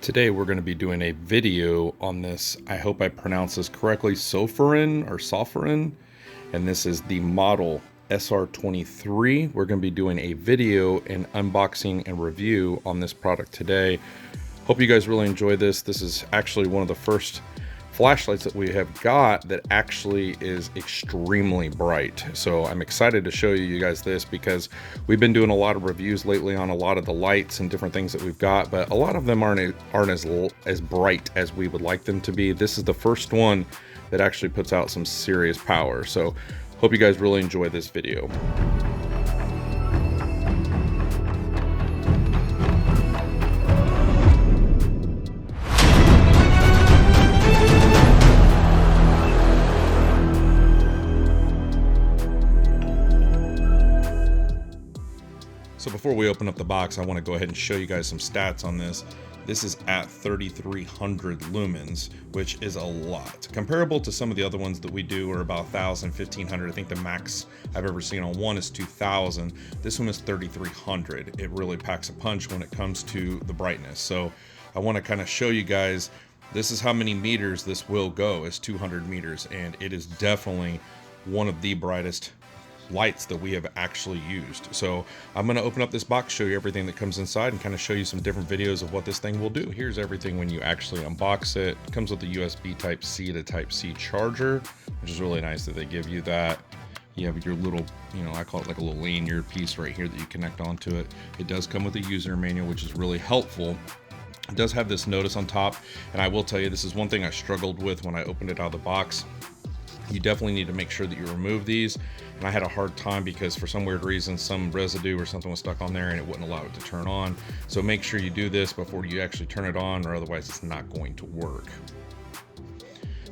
Today we're going to be doing a video on this, I hope I pronounce this correctly, Sofirn, and this is the model SR23. We're going to be doing a video and unboxing and review on this product today. Hope you guys really enjoy this. This is actually one of the first flashlights that we have got that actually is extremely bright. So I'm excited to show you guys this because we've been doing a lot of reviews lately on a lot of the lights and different things that we've got, but a lot of them aren't as bright as we would like them to be. This is the first one that actually puts out some serious power. So hope you guys really enjoy this video. So before we open up the box, I want to go ahead and show you guys some stats on this. This is at 3,300 lumens, which is a lot. Comparable to some of the other ones that we do are about 1,000, 1,500. I think the max I've ever seen on one is 2,000. This one is 3,300. It really packs a punch when it comes to the brightness. So I want to kind of show you guys, this is how many meters this will go, is 200 meters. And it is definitely one of the brightest lights that we have actually used. So I'm going to open up this box, show you everything that comes inside, and kind of show you some different videos of what this thing will do. Here's everything when you actually unbox it. It comes with a USB Type-C to Type-C charger, which is really nice that they give you that. You have your little, I call it like a little lanyard piece right here that you connect onto it. It does come with a user manual, which is really helpful. It does have this notice on top, and I will tell you, this is one thing I struggled with when I opened it out of the box. You definitely need to make sure that you remove these, and I had a hard time because for some weird reason some residue or something was stuck on there and it wouldn't allow it to turn on. So make sure you do this before you actually turn it on, or otherwise it's not going to work.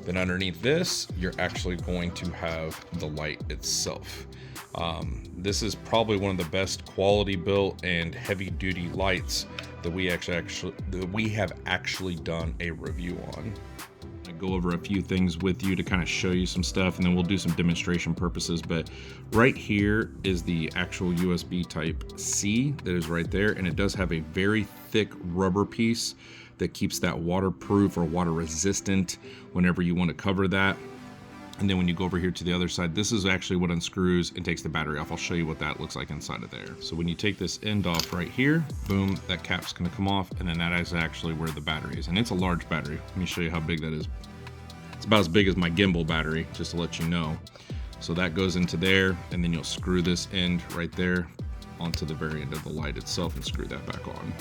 Then underneath this, you're actually going to have the light itself. This is probably one of the best quality built and heavy duty lights that we have actually done a review on. Go over a few things with you to kind of show you some stuff, and then we'll do some demonstration purposes. But right here is the actual USB Type-C that is right there, and it does have a very thick rubber piece that keeps that waterproof or water resistant whenever you want to cover that. And then when you go over here to the other side, this is actually what unscrews and takes the battery off. I'll show you what that looks like inside of there. So when you take this end off right here, boom, that cap's gonna come off, and then that is actually where the battery is. And it's a large battery. Let me show you how big that is. It's about as big as my gimbal battery, just to let you know. So that goes into there, and then you'll screw this end right there onto the very end of the light itself and screw that back on.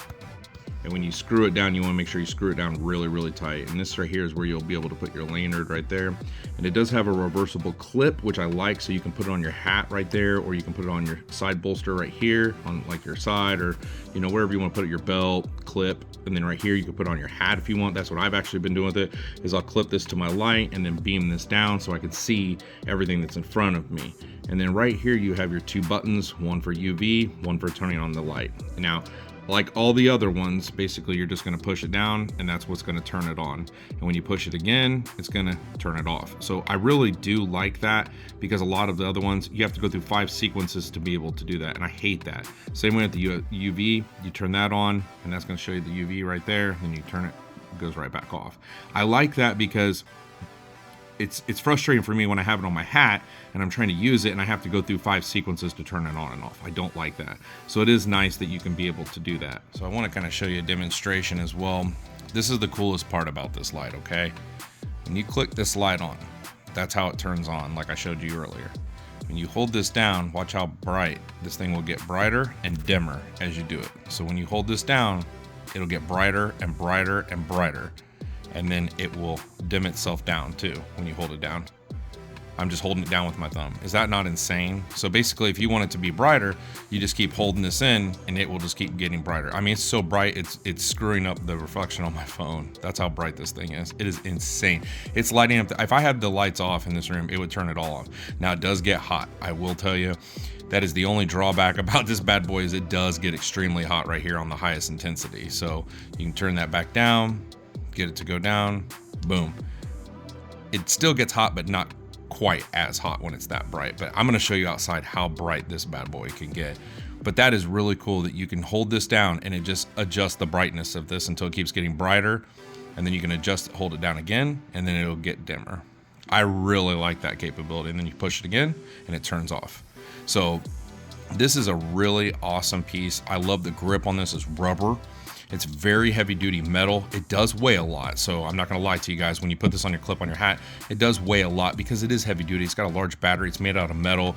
And when you screw it down, you want to make sure you screw it down really, really tight. And this right here is where you'll be able to put your lanyard right there. And it does have a reversible clip, which I like, so you can put it on your hat right there, or you can put it on your side bolster right here on like your side, or wherever you want to put it, your belt clip. And then right here you can put it on your hat if you want. That's what I've actually been doing with it, is I'll clip this to my light and then beam this down so I can see everything that's in front of me. And then right here you have your two buttons, one for UV, one for turning on the light. Now, like all the other ones, basically you're just going to push it down, and that's what's going to turn it on. And when you push it again, it's going to turn it off. So I really do like that, because a lot of the other ones, you have to go through 5 sequences to be able to do that, and I hate that. Same way with the UV, you turn that on, and that's going to show you the UV right there, and you turn it, it goes right back off. I like that because it's frustrating for me when I have it on my hat and I'm trying to use it and I have to go through 5 sequences to turn it on and off. I don't like that. So it is nice that you can be able to do that. So I want to kind of show you a demonstration as well. This is the coolest part about this light, okay? When you click this light on, that's how it turns on, like I showed you earlier. When you hold this down, watch how bright this thing will get, brighter and dimmer as you do it. So when you hold this down, it'll get brighter and brighter and brighter. And then it will dim itself down too when you hold it down. I'm just holding it down with my thumb. Is that not insane? So basically, if you want it to be brighter, you just keep holding this in and it will just keep getting brighter. I mean, it's so bright, it's screwing up the reflection on my phone. That's how bright this thing is. It is insane. It's lighting up. If I had the lights off in this room, it would turn it all off. Now it does get hot, I will tell you. That is the only drawback about this bad boy, is it does get extremely hot right here on the highest intensity. So you can turn that back down, get it to go down, boom. It still gets hot, but not quite as hot when it's that bright. But I'm going to show you outside how bright this bad boy can get But that is really cool that you can hold this down and it just adjusts the brightness of this until it keeps getting brighter. And then you can adjust it, hold it down again, and then it'll get dimmer. I really like that capability. And then you push it again and it turns off. So this is a really awesome piece. I love the grip on this. It's rubber. It's very heavy duty metal. It does weigh a lot. So I'm not gonna lie to you guys, when you put this on your clip on your hat, it does weigh a lot because it is heavy duty. It's got a large battery. It's made out of metal.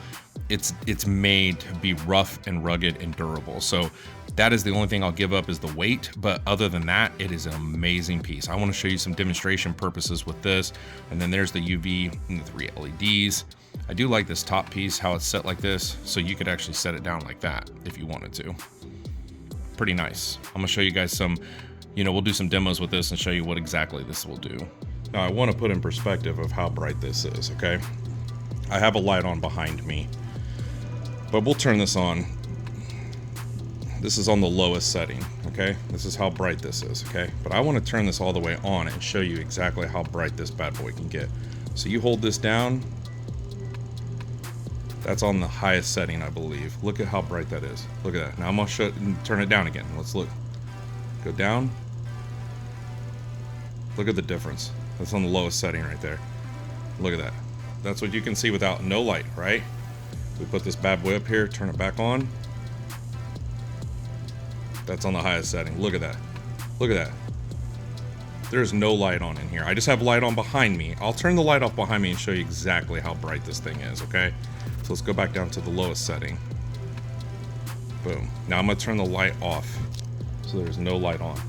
It's made to be rough and rugged and durable. So that is the only thing I'll give up is the weight. But other than that, it is an amazing piece. I wanna show you some demonstration purposes with this. And then there's the UV and the 3 LEDs. I do like this top piece, how it's set like this. So you could actually set it down like that if you wanted to. Pretty nice. I'm gonna show you guys some, we'll do some demos with this and show you what exactly this will do. Now I want to put in perspective of how bright this is, okay? I have a light on behind me, but we'll turn this on. This is on the lowest setting, okay? This is how bright this is, okay? But I want to turn this all the way on and show you exactly how bright this bad boy can get. So you hold this down. That's on the highest setting, I believe. Look at how bright that is. Look at that. Now I'm gonna turn it down again. Let's look. Go down. Look at the difference. That's on the lowest setting right there. Look at that. That's what you can see without no light, right? We put this bad boy up here, turn it back on. That's on the highest setting. Look at that. Look at that. There's no light on in here. I just have light on behind me. I'll turn the light off behind me and show you exactly how bright this thing is, okay? So let's go back down to the lowest setting. Boom. Now I'm gonna turn the light off. So there's no light on.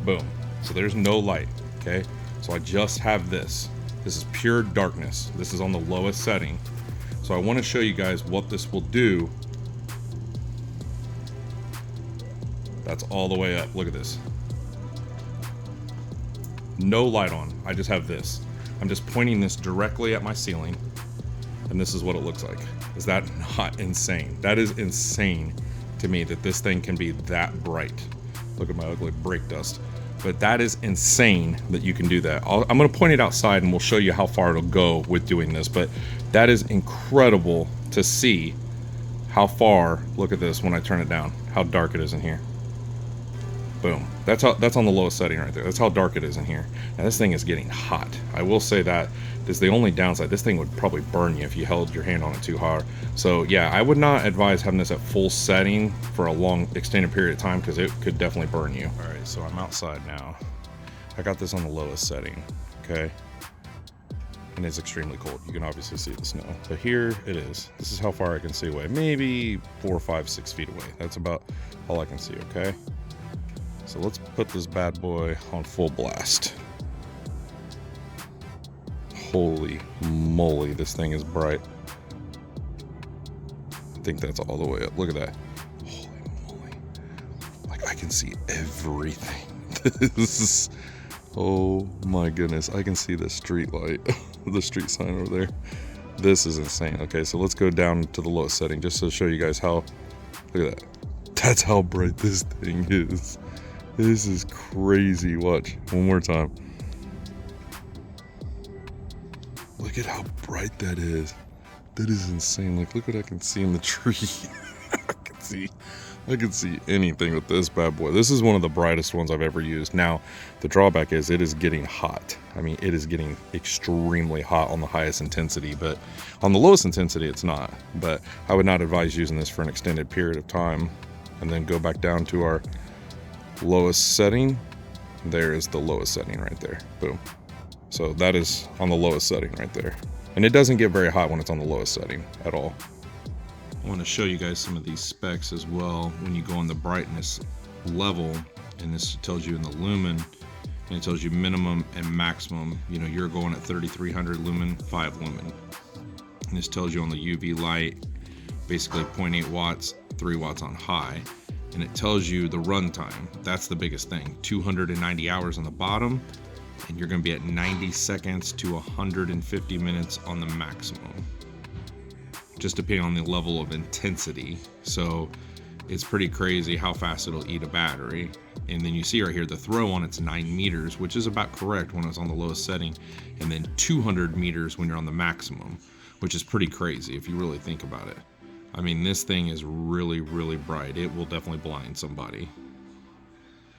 Boom. So there's no light, okay? So I just have this. This is pure darkness. This is on the lowest setting. So I wanna show you guys what this will do. That's all the way up. Look at this. No light on. I just have this. I'm just pointing this directly at my ceiling. And this is what it looks like. Is that not insane? That is insane to me that this thing can be that bright. Look at my ugly brake dust. But that is insane that you can do that. I'm gonna point it outside and we'll show you how far it'll go with doing this. But that is incredible to see how far, look at this when I turn it down, how dark it is in here. Boom. That's on the lowest setting right there. That's how dark it is in here. Now this thing is getting hot. I will say that is the only downside. This thing would probably burn you if you held your hand on it too hard. So yeah, I would not advise having this at full setting for a long extended period of time because it could definitely burn you. All right, so I'm outside now. I got this on the lowest setting, okay? And it's extremely cold. You can obviously see the snow. But here it is. This is how far I can see away. Maybe 4, 5, 6 feet away. That's about all I can see, okay? So let's put this bad boy on full blast. Holy moly, this thing is bright. I think that's all the way up. Look at that. Holy moly. Like I can see everything. This is, oh my goodness. I can see the street light, the street sign over there. This is insane. Okay, so let's go down to the lowest setting just to show you guys how, look at that. That's how bright this thing is. This is crazy. Watch one more time. Look at how bright that is. That is insane. Like, look what I can see in the tree. I can see anything with this bad boy. This is one of the brightest ones I've ever used. Now, the drawback is it is getting hot. I mean, it is getting extremely hot on the highest intensity, but on the lowest intensity, it's not. But I would not advise using this for an extended period of time. And then go back down to our lowest setting. There is the lowest setting right there. Boom. So that is on the lowest setting right there. And it doesn't get very hot when it's on the lowest setting at all. I want to show you guys some of these specs as well when you go on the brightness level, and this tells you in the lumen, and it tells you minimum and maximum. You know, you're going at 3300 lumen, 5 lumen. And this tells you on the UV light, basically 0.8 watts, 3 watts on high. And it tells you the run time. That's the biggest thing. 290 hours on the bottom, and you're going to be at 90 seconds to 150 minutes on the maximum, just depending on the level of intensity. So it's pretty crazy how fast it'll eat a battery. And then you see right here the throw on it's 9 meters, which is about correct when it's on the lowest setting, and then 200 meters when you're on the maximum, which is pretty crazy if you really think about it. I mean, this thing is really, really bright. It will definitely blind somebody.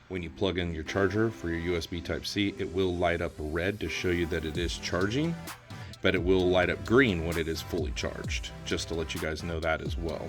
When you plug in your charger for your USB Type-C, it will light up red to show you that it is charging, but it will light up green when it is fully charged, just to let you guys know that as well.